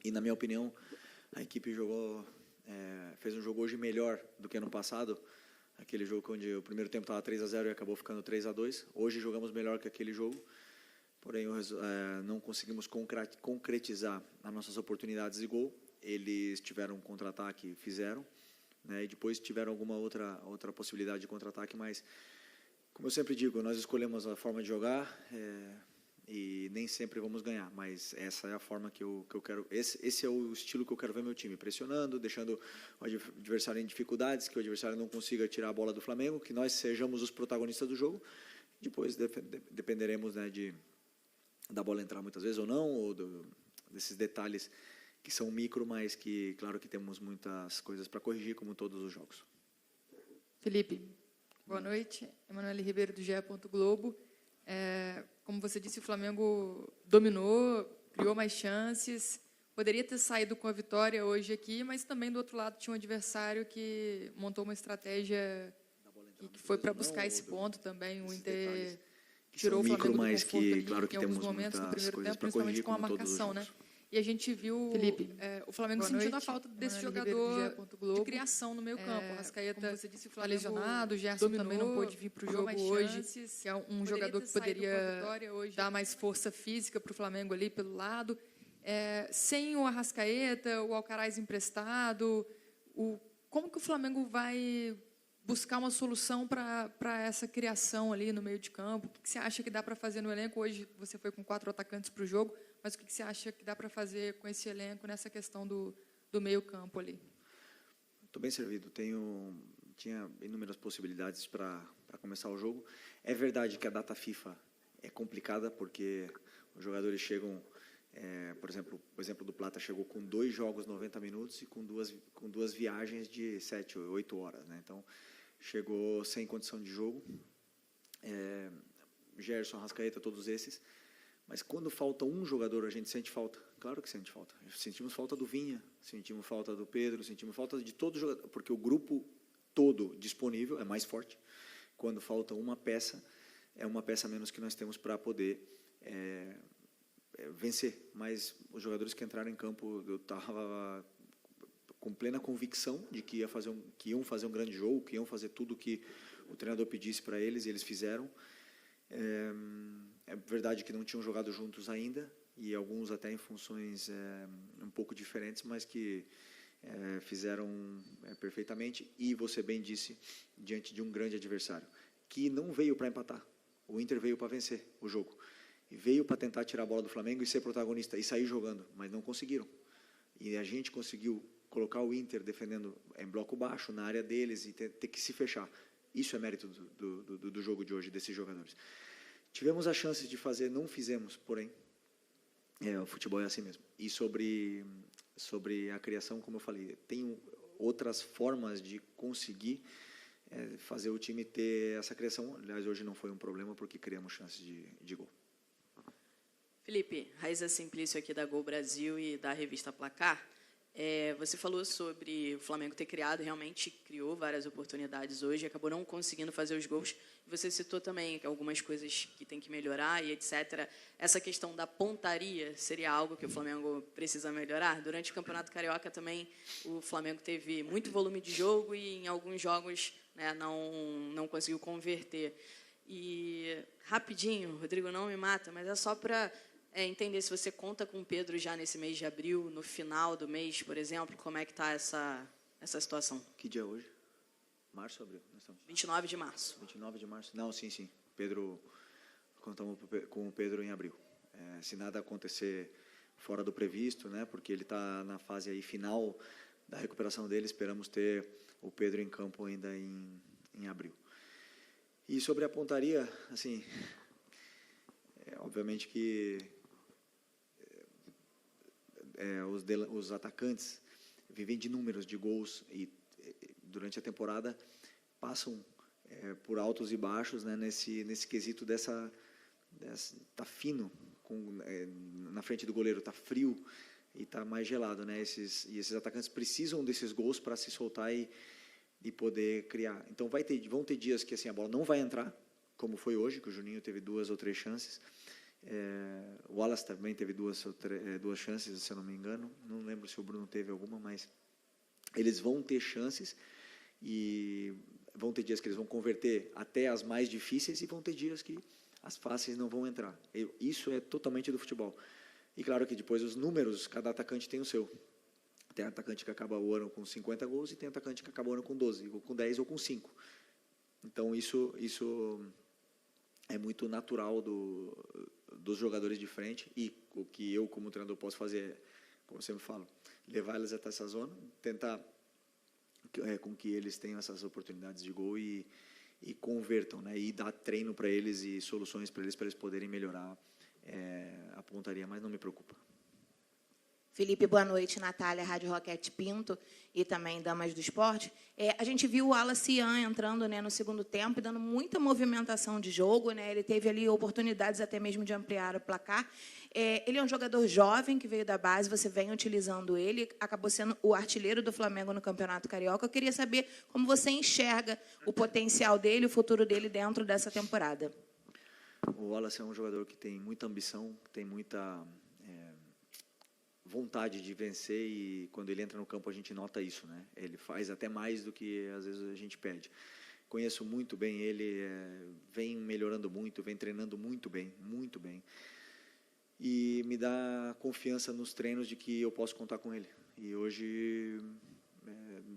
E, na minha opinião, a equipe fez um jogo hoje melhor do que ano passado. Aquele jogo onde o primeiro tempo estava 3-0 e acabou ficando 3-2. Hoje jogamos melhor que aquele jogo. Porém, não conseguimos concretizar as nossas oportunidades de gol. Eles tiveram um contra-ataque, fizeram, né? E depois tiveram alguma outra possibilidade de contra-ataque, mas, como eu sempre digo, nós escolhemos a forma de jogar e nem sempre vamos ganhar, mas essa é a forma que eu quero, esse é o estilo que eu quero ver meu time, pressionando, deixando o adversário em dificuldades, que o adversário não consiga tirar a bola do Flamengo, que nós sejamos os protagonistas do jogo. Depois dependeremos, né, da bola entrar muitas vezes ou não, ou desses detalhes que são micro, mas que, claro, que temos muitas coisas para corrigir, como todos os jogos. Felipe, boa noite. Emanuele Ribeiro, do GE. Globo. Como você disse, o Flamengo dominou, criou mais chances, poderia ter saído com a vitória hoje aqui, mas também, do outro lado, tinha um adversário que montou uma estratégia que foi para buscar esse ponto também. O Inter tirou o Flamengo do conforto ali, claro, que em alguns momentos no primeiro tempo, principalmente com a marcação, né? E a gente viu, Felipe, o Flamengo sentindo a falta desse jogador de criação no meio campo. O Rascaeta, como você disse, está lesionado, o Gerson também não pôde vir para o jogo hoje, que é um jogador que poderia dar mais força física para o Flamengo ali pelo lado. Sem o Arrascaeta, o Alcaraz emprestado, como que o Flamengo vai buscar uma solução para essa criação ali no meio de campo? O que você acha que dá para fazer no elenco? Hoje você foi com 4 atacantes para o jogo, mas o que você acha que dá para fazer com esse elenco nessa questão do meio campo ali? Estou bem servido. Tinha inúmeras possibilidades para começar o jogo. É verdade que a data FIFA é complicada, porque os jogadores chegam, por exemplo, o exemplo do Plata chegou com 2 jogos 90 minutos e com duas viagens de 7 ou 8 horas, né? Então, chegou sem condição de jogo. Gerson, Rascaeta, todos esses. Mas quando falta um jogador, a gente sente falta. Claro que sente falta. Sentimos falta do Vinha, sentimos falta do Pedro, sentimos falta de todos os jogadores, porque o grupo todo disponível é mais forte. Quando falta uma peça, é uma peça a menos que nós temos para poder vencer. Mas os jogadores que entraram em campo, eu estava com plena convicção de que iam fazer um grande jogo, que iam fazer tudo o que o treinador pedisse para eles, e eles fizeram. É verdade que não tinham jogado juntos ainda, e alguns até em funções um pouco diferentes, mas que fizeram perfeitamente. E você bem disse, diante de um grande adversário, que não veio para empatar. O Inter veio para vencer o jogo. E veio para tentar tirar a bola do Flamengo e ser protagonista, e sair jogando, mas não conseguiram. E a gente conseguiu colocar o Inter defendendo em bloco baixo, na área deles, e ter que se fechar. Isso é mérito do jogo de hoje, desses jogadores. Tivemos a chance de fazer, não fizemos, porém, o futebol é assim mesmo. E sobre a criação, como eu falei, tem outras formas de conseguir fazer o time ter essa criação. Aliás, hoje não foi um problema, porque criamos chances de gol. Felipe, Raíza Simplício aqui da Gol Brasil e da revista Placar. Você falou sobre o Flamengo ter criado, realmente criou várias oportunidades hoje, acabou não conseguindo fazer os gols. Você citou também algumas coisas que tem que melhorar e etc. Essa questão da pontaria seria algo que o Flamengo precisa melhorar? Durante o Campeonato Carioca também o Flamengo teve muito volume de jogo e em alguns jogos, né, não conseguiu converter. E rapidinho, Rodrigo, não me mata, mas é só para entender se você conta com o Pedro já nesse mês de abril, no final do mês, por exemplo, como é que está essa situação? Que dia é hoje? Março ou abril? 29 de março. 29 de março? Não, sim. Pedro, contamos com o Pedro em abril. Se nada acontecer fora do previsto, né, porque ele está na fase aí final da recuperação dele, esperamos ter o Pedro em campo ainda em abril. E sobre a pontaria, assim, obviamente que os atacantes vivem de números de gols e durante a temporada passam por altos e baixos, né, nesse quesito tá fino na frente do goleiro, tá frio e tá mais gelado, né? Esses atacantes precisam desses gols para se soltar e poder criar. Então vão ter dias que assim a bola não vai entrar, como foi hoje, que o Juninho teve 2 ou 3 chances. O Wallace também teve duas chances, se eu não me engano. Não lembro se o Bruno teve alguma, mas eles vão ter chances e vão ter dias que eles vão converter até as mais difíceis e vão ter dias que as fáceis não vão entrar. Isso é totalmente do futebol. E claro que depois os números, cada atacante tem o seu. Tem atacante que acaba o ano com 50 gols e tem atacante que acaba o ano com 12, ou com 10 ou com 5. Então isso é muito natural dos jogadores de frente, e o que eu como treinador posso fazer é, como eu sempre falo, levar eles até essa zona, tentar com que eles tenham essas oportunidades de gol e convertam, né? E dar treino para eles e soluções para eles poderem melhorar a pontaria, mas não me preocupa. Felipe, boa noite. Natália, Rádio Roquete Pinto e também Damas do Esporte. A gente viu o Wallace Ian entrando, né, no segundo tempo e dando muita movimentação de jogo, né? Ele teve ali oportunidades até mesmo de ampliar o placar. Ele é um jogador jovem que veio da base, você vem utilizando ele, acabou sendo o artilheiro do Flamengo no Campeonato Carioca. Eu queria saber como você enxerga o potencial dele, o futuro dele dentro dessa temporada. O Wallace é um jogador que tem muita ambição, tem muita vontade de vencer, e quando ele entra no campo a gente nota isso, né? Ele faz até mais do que às vezes a gente pede. Conheço muito bem ele, vem melhorando muito, vem treinando muito bem, e me dá confiança nos treinos de que eu posso contar com ele. E hoje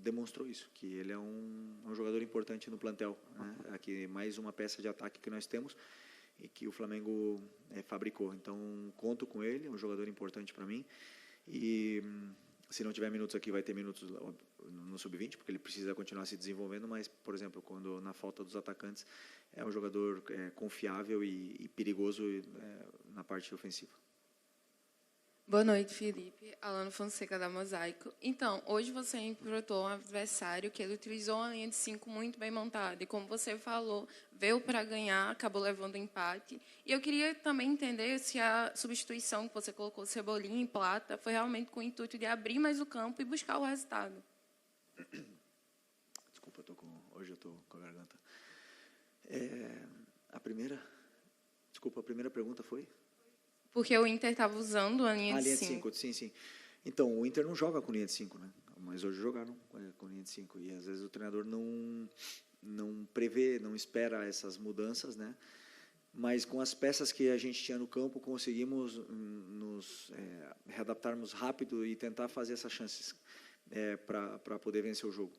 demonstrou isso, que ele é um jogador importante no plantel, né? Aqui mais uma peça de ataque que nós temos e que o Flamengo fabricou. Então conto com ele, é um jogador importante para mim. E se não tiver minutos aqui, vai ter minutos no sub-20, porque ele precisa continuar se desenvolvendo, mas, por exemplo, quando na falta dos atacantes, é um jogador confiável e perigoso na parte ofensiva. Boa noite, Felipe. Alana Fonseca, da Mosaico. Então, hoje você enfrentou um adversário que ele utilizou uma linha de 5 muito bem montada. E, como você falou, veio para ganhar, acabou levando empate. E eu queria também entender se a substituição que você colocou, Cebolinha em Plata, foi realmente com o intuito de abrir mais o campo e buscar o resultado. Desculpa, hoje eu estou com a garganta. A primeira pergunta foi? Porque o Inter estava usando a linha de 5. Sim. Então, o Inter não joga com linha de 5, né? Mas hoje jogaram com linha de 5. E, às vezes, o treinador não prevê, não espera essas mudanças, né? Mas, com as peças que a gente tinha no campo, conseguimos nos readaptarmos rápido e tentar fazer essas chances para poder vencer o jogo.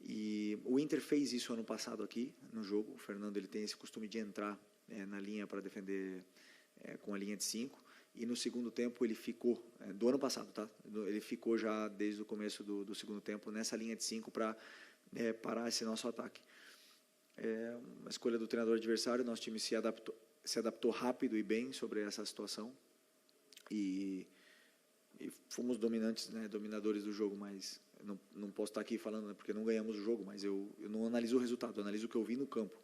E o Inter fez isso ano passado aqui, no jogo. O Fernando ele tem esse costume de entrar na linha para defender com a linha de 5, e no segundo tempo ele ficou, do ano passado, tá? Ele ficou já desde o começo do segundo tempo nessa linha de 5 para parar esse nosso ataque. Uma escolha do treinador adversário, nosso time se adaptou rápido e bem sobre essa situação, e fomos dominantes, né, dominadores do jogo, mas não posso estar aqui falando, né, porque não ganhamos o jogo, mas eu não analiso o resultado, eu analiso o que eu vi no campo.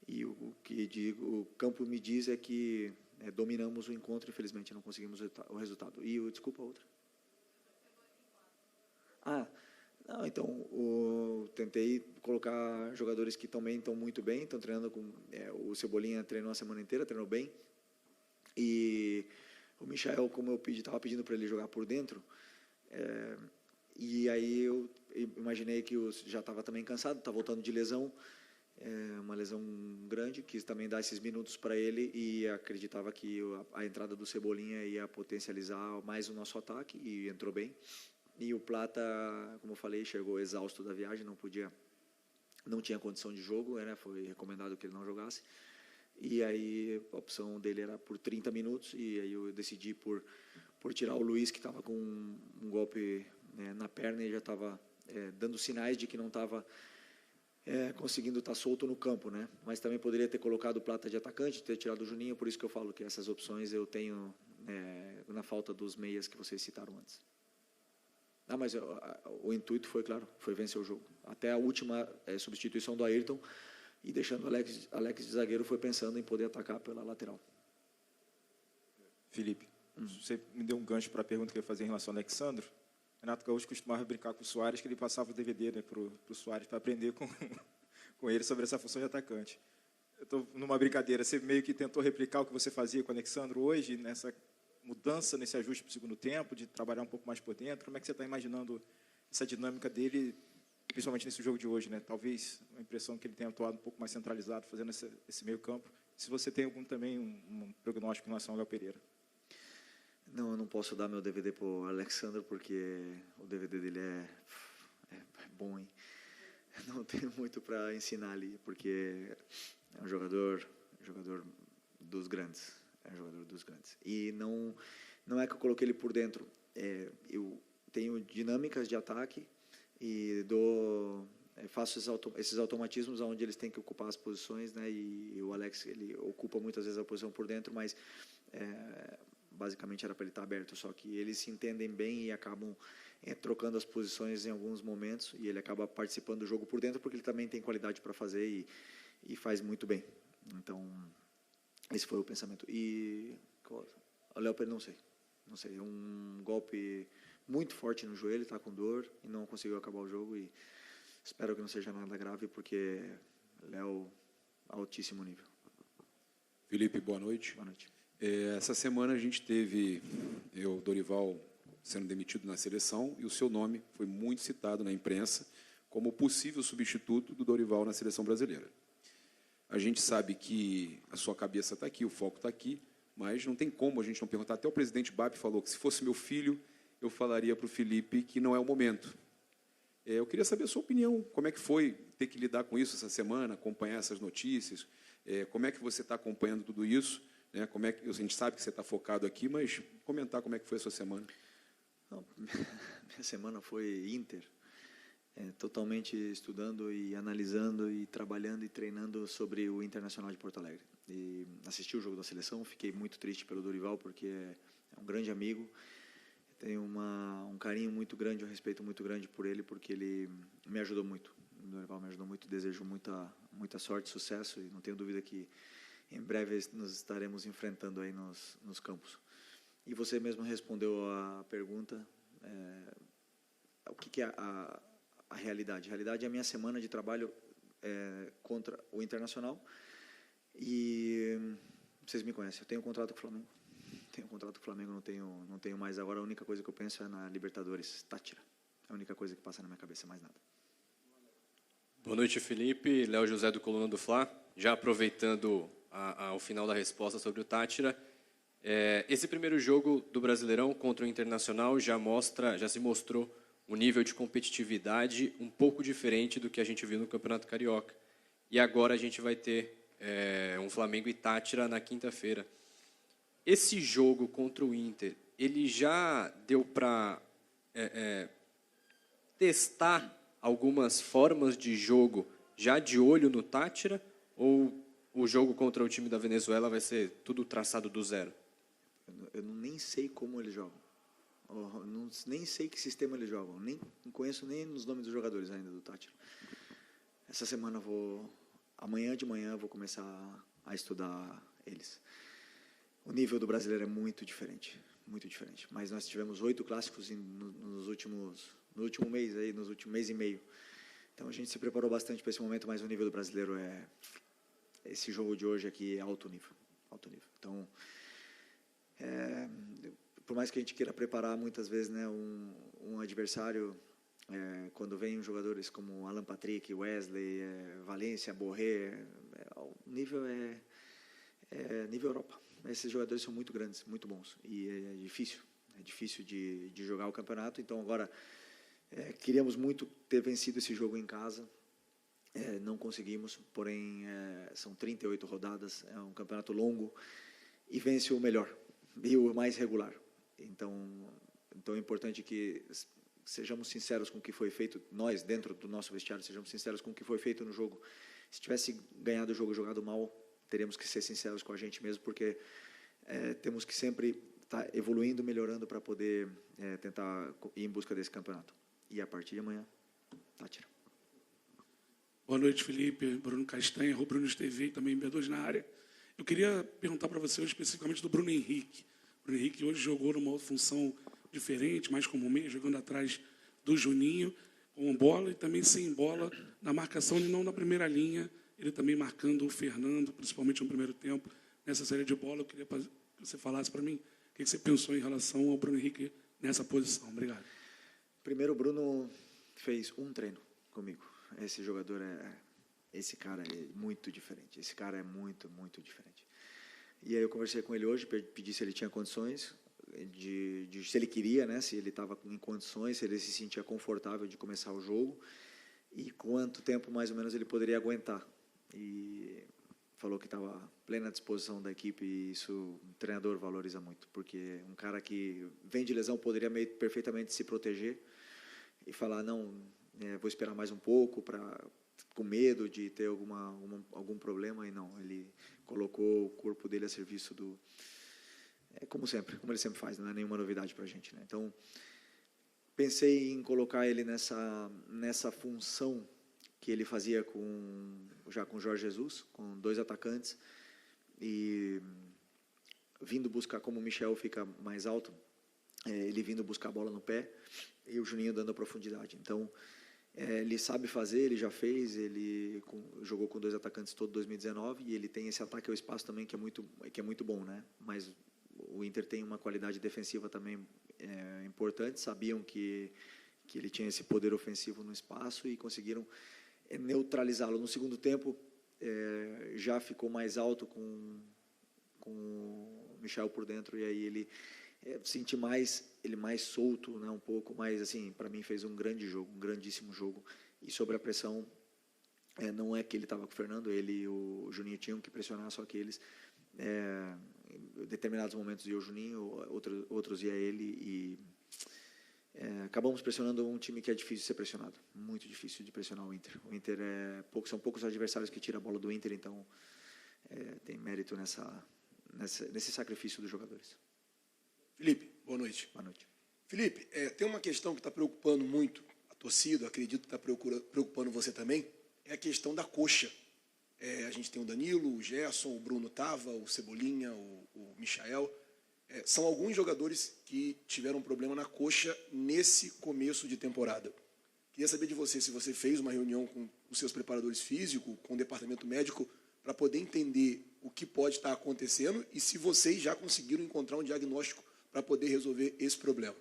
E o o campo me diz é que dominamos o encontro, infelizmente não conseguimos o resultado. E desculpa, a outra. Não, então tentei colocar jogadores que também estão muito bem, estão treinando com o Cebolinha treinou a semana inteira, treinou bem, e o Michael, como eu estava pedindo para ele jogar por dentro, e aí eu imaginei que já estava também cansado, está voltando de lesão. Uma lesão grande, quis também dar esses minutos para ele, e acreditava que a entrada do Cebolinha ia potencializar mais o nosso ataque, e entrou bem. E o Plata, como eu falei, chegou exausto da viagem, não tinha condição de jogo, né? Foi recomendado que ele não jogasse. E aí a opção dele era por 30 minutos, e aí eu decidi por tirar o Luiz, que estava com um golpe na perna e já estava dando sinais de que não estava conseguindo estar solto no campo, né? Mas também poderia ter colocado o Plata de atacante, ter tirado o Juninho, por isso que eu falo que essas opções eu tenho na falta dos meias que vocês citaram antes. Mas o intuito foi, claro, foi vencer o jogo. Até a última substituição do Ayrton, e deixando o Alex de zagueiro, foi pensando em poder atacar pela lateral. Felipe, você me deu um gancho para a pergunta que eu ia fazer em relação ao Alexandro. Renato Gaúcho costumava brincar com o Soares, que ele passava o DVD, né, para o Soares, para aprender com ele sobre essa função de atacante. Eu estou numa brincadeira. Você meio que tentou replicar o que você fazia com o Alexandro hoje, nessa mudança, nesse ajuste para o segundo tempo, de trabalhar um pouco mais por dentro. Como é que você está imaginando essa dinâmica dele, principalmente nesse jogo de hoje, né? Talvez a impressão que ele tenha atuado um pouco mais centralizado, fazendo esse meio campo. Se você tem também um prognóstico em relação ao Léo Pereira. Não, eu não posso dar meu DVD para o Alexandre, porque o DVD dele é bom, hein? Não tenho muito para ensinar ali, porque é um jogador dos grandes. É um jogador dos grandes. E não é que eu coloquei ele por dentro. Eu tenho dinâmicas de ataque e faço esses automatismos onde eles têm que ocupar as posições, né? E o Alex, ele ocupa muitas vezes a posição por dentro, mas basicamente era para ele estar aberto, só que eles se entendem bem e acabam trocando as posições em alguns momentos, e ele acaba participando do jogo por dentro porque ele também tem qualidade para fazer e faz muito bem. Então, esse foi o pensamento. E o Léo Pereira, não sei, é um golpe muito forte no joelho, está com dor e não conseguiu acabar o jogo, e espero que não seja nada grave, porque Léo, altíssimo nível. Felipe, boa noite. Boa noite. Essa semana a gente teve o Dorival sendo demitido na seleção e o seu nome foi muito citado na imprensa como possível substituto do Dorival na seleção brasileira. A gente sabe que a sua cabeça está aqui, o foco está aqui, mas não tem como a gente não perguntar. Até o presidente Babi falou que se fosse meu filho, eu falaria para o Felipe que não é o momento. Eu queria saber a sua opinião, como é que foi ter que lidar com isso essa semana, acompanhar essas notícias, como é que você está acompanhando tudo isso, né? Como é que a gente sabe que você está focado aqui, mas comentar como é que foi a sua semana. Minha semana foi Inter, totalmente estudando e analisando e trabalhando e treinando sobre o Internacional de Porto Alegre. E assisti o jogo da seleção, fiquei muito triste pelo Dorival, porque é um grande amigo, tenho um carinho muito grande, um respeito muito grande por ele, porque ele me ajudou muito. O Dorival me ajudou muito, desejo muita sorte, sucesso, e não tenho dúvida que em breve nos estaremos enfrentando aí nos campos. E você mesmo respondeu a pergunta, o que é a realidade? A realidade é a minha semana de trabalho contra o Internacional, e vocês me conhecem, eu tenho um contrato com o Flamengo. Não tenho mais agora. A única coisa que eu penso é na Libertadores, Táchira. É a única coisa que passa na minha cabeça, mais nada. Boa noite, Felipe. Léo José do Coluna do Fla. Já aproveitando o final da resposta sobre o Táchira, esse primeiro jogo do Brasileirão contra o Internacional já se mostrou um nível de competitividade um pouco diferente do que a gente viu no Campeonato Carioca. E agora a gente vai ter um Flamengo e Táchira na quinta-feira. Esse jogo contra o Inter, ele já deu para testar algumas formas de jogo já de olho no Táchira, ou o jogo contra o time da Venezuela vai ser tudo traçado do zero? Eu nem sei como eles jogam. Nem sei que sistema eles jogam. Não conheço nem os nomes dos jogadores ainda do Táchira. Essa semana amanhã de manhã vou começar a estudar eles. O nível do brasileiro é muito diferente, mas nós tivemos 8 clássicos no último mês, nos últimos mês e meio. Então a gente se preparou bastante para esse momento, mas o nível do brasileiro esse jogo de hoje aqui é alto nível. Então, por mais que a gente queira preparar muitas vezes, né, um adversário, quando vem jogadores como Alan Patrick, Wesley, Valência, Borré, o nível é nível Europa. Esses jogadores são muito grandes, muito bons, e é difícil de jogar o campeonato. Então agora queríamos muito ter vencido esse jogo em casa, não conseguimos, porém são 38 rodadas, é um campeonato longo, e vence o melhor e o mais regular. Então é importante que sejamos sinceros com o que foi feito, nós dentro do nosso vestiário sejamos sinceros com o que foi feito no jogo. Se tivesse ganhado o jogo, jogado mal, teremos que ser sinceros com a gente mesmo, porque temos que sempre estar evoluindo, melhorando para poder tentar ir em busca desse campeonato. E a partir de amanhã, Táchira. Boa noite, Felipe. Bruno Castanha, Bruno TV e também B2 na área. Eu queria perguntar para você especificamente do Bruno Henrique. O Bruno Henrique hoje jogou numa outra função diferente, mais como meio, jogando atrás do Juninho, com bola e também sem bola na marcação e não na primeira linha, ele também marcando o Fernando, principalmente no primeiro tempo, nessa série de bola. Eu queria que você falasse para mim o que você pensou em relação ao Bruno Henrique nessa posição. Obrigado. Primeiro, o Bruno fez um treino comigo. Esse cara é muito diferente. Esse cara é muito, muito diferente. E aí eu conversei com ele hoje, pedi se ele tinha condições, se ele queria, né, se ele estava em condições, se ele se sentia confortável de começar o jogo e quanto tempo mais ou menos ele poderia aguentar. E falou que estava plena disposição da equipe e isso o treinador valoriza muito, porque um cara que vem de lesão poderia perfeitamente se proteger e falar, não, vou esperar mais um pouco com medo de ter algum problema, e não, ele colocou o corpo dele a serviço como ele sempre faz, não é nenhuma novidade para a gente, né? Então, pensei em colocar ele nessa função que ele fazia já com o Jorge Jesus, com 2 atacantes, e vindo buscar, como o Michel fica mais alto, ele vindo buscar a bola no pé, e o Juninho dando a profundidade. Então, ele sabe fazer, ele já fez, ele jogou com 2 atacantes todo 2019, e ele tem esse ataque ao espaço também que é muito bom, né? Mas o Inter tem uma qualidade defensiva também importante, sabiam que ele tinha esse poder ofensivo no espaço e conseguiram neutralizá-lo. No segundo tempo, já ficou mais alto com o Michel por dentro, e aí ele senti ele mais solto, né, um pouco mais, assim, para mim fez um grande jogo, um grandíssimo jogo, e sobre a pressão, não é que ele estava com o Fernando, ele e o Juninho tinham que pressionar, só que eles, em determinados momentos ia o Juninho, outros ia ele, e acabamos pressionando um time que é difícil de ser pressionado, muito difícil de pressionar o Inter. O Inter são poucos adversários que tiram a bola do Inter, então tem mérito nesse sacrifício dos jogadores. Felipe, boa noite. Boa noite. Felipe, tem uma questão que está preocupando muito a torcida, acredito que está preocupando você também, é a questão da coxa. A gente tem o Danilo, o Gerson, o Bruno Tava, o Cebolinha, o Michael. São alguns jogadores que tiveram um problema na coxa nesse começo de temporada. Queria saber de você se você fez uma reunião com os seus preparadores físicos, com o departamento médico, para poder entender o que pode estar acontecendo e se vocês já conseguiram encontrar um diagnóstico para poder resolver esse problema.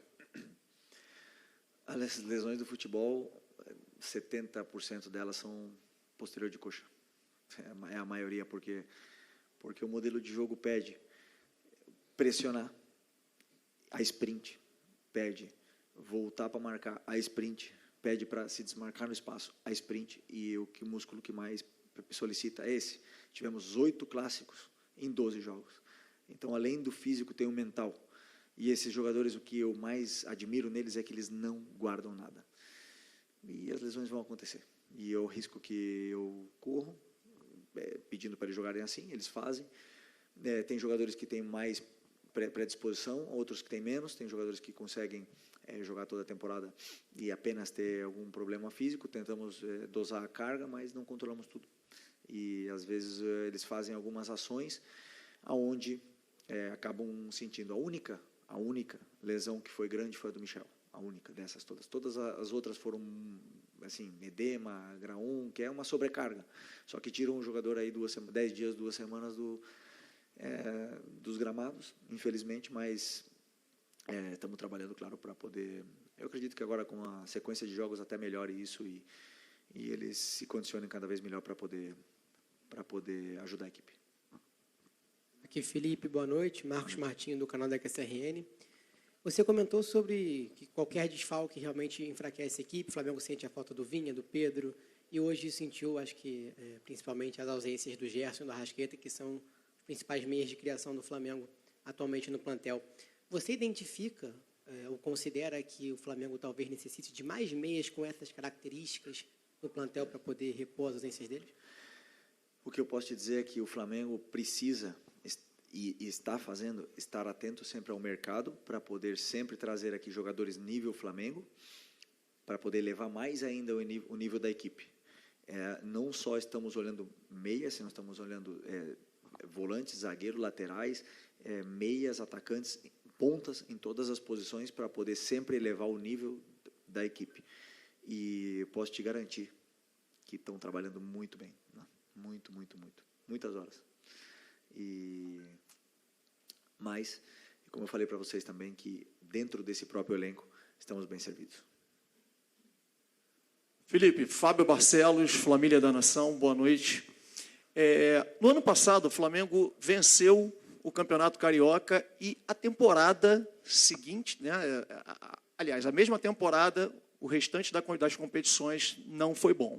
As lesões do futebol, 70% delas são posterior de coxa. É a maioria, porque o modelo de jogo pede pressionar, a sprint, pede voltar para marcar, a sprint, pede para se desmarcar no espaço, a sprint, e o músculo que mais solicita é esse. Tivemos 8 clássicos em 12 jogos. Então, além do físico, tem o mental. E esses jogadores, o que eu mais admiro neles é que eles não guardam nada. E as lesões vão acontecer. E eu risco que eu corro, pedindo para eles jogarem assim, eles fazem. Tem jogadores que têm mais predisposição, outros que têm menos. Tem jogadores que conseguem jogar toda a temporada e apenas ter algum problema físico. Tentamos dosar a carga, mas não controlamos tudo. E, às vezes, eles fazem algumas ações onde acabam sentindo. A única lesão que foi grande foi a do Michel, a única dessas todas. Todas as outras foram, assim, edema, grau 1, que é uma sobrecarga. Só que tiram um jogador aí 10 dias, 2 semanas dos gramados, infelizmente, mas estamos trabalhando, claro, para poder... Eu acredito que agora com a sequência de jogos até melhore isso e eles se condicionem cada vez melhor para poder ajudar a equipe. Aqui, Felipe, boa noite. Marcos Martinho, do canal da QSRN. Você comentou sobre que qualquer desfalque realmente enfraquece a equipe. O Flamengo sente a falta do Vinha, do Pedro, e hoje sentiu, acho que, principalmente as ausências do Gerson e do Arrascaeta, que são os principais meios de criação do Flamengo atualmente no plantel. Você identifica ou considera que o Flamengo talvez necessite de mais meias com essas características no plantel para poder repor as ausências deles? O que eu posso te dizer é que o Flamengo precisa e está fazendo, estar atento sempre ao mercado para poder sempre trazer aqui jogadores nível Flamengo, para poder levar mais ainda o nível da equipe. Não só estamos olhando meias, nós estamos olhando volantes, zagueiros, laterais, meias, atacantes, pontas em todas as posições para poder sempre elevar o nível da equipe. E posso te garantir que estão trabalhando muito bem, né? muitas horas. Mas, como eu falei para vocês também, que dentro desse próprio elenco estamos bem servidos. Felipe, Fábio Barcelos, Família da Nação, boa noite. No ano passado, o Flamengo venceu o Campeonato Carioca e a temporada seguinte, né, aliás, a mesma temporada, o restante das competições não foi bom.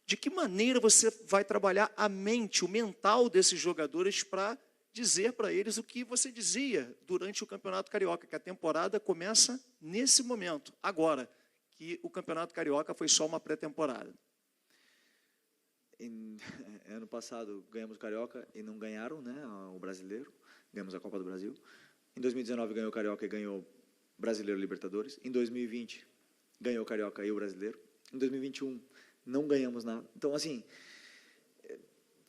De que maneira você vai trabalhar a mente, o mental desses jogadores para dizer para eles o que você dizia durante o Campeonato Carioca, que a temporada começa nesse momento, agora, que o Campeonato Carioca foi só uma pré-temporada? Ano passado ganhamos o Carioca e não ganharam, né, o Brasileiro, ganhamos a Copa do Brasil. Em 2019 ganhou o Carioca e ganhou o Brasileiro e Libertadores. Em 2020 ganhou o Carioca e o Brasileiro. Em 2021 não ganhamos nada. Então, assim,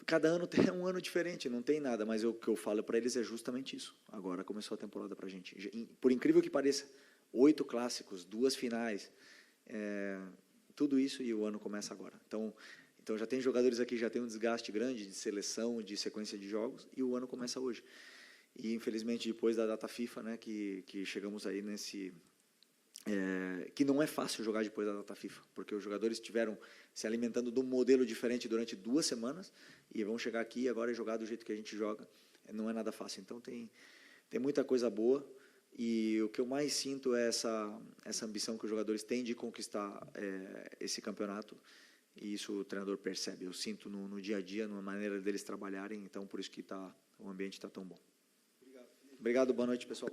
cada ano tem um ano diferente, não tem nada, mas o que eu falo para eles é justamente isso. Agora começou a temporada para a gente. Por incrível que pareça, 8 clássicos, 2 finais, tudo isso, e o ano começa agora. Então já tem jogadores aqui, já tem um desgaste grande de seleção, de sequência de jogos, e o ano começa hoje. E, infelizmente, depois da data FIFA, né, que chegamos aí nesse... que não é fácil jogar depois da data FIFA, porque os jogadores estiveram se alimentando de um modelo diferente durante 2 semanas, e vão chegar aqui agora e jogar do jeito que a gente joga. Não é nada fácil. Então, tem muita coisa boa, e o que eu mais sinto é essa ambição que os jogadores têm de conquistar esse campeonato. E isso o treinador percebe. Eu sinto no dia a dia, na maneira deles trabalharem. Então, por isso que o ambiente está tão bom. Obrigado, boa noite, pessoal.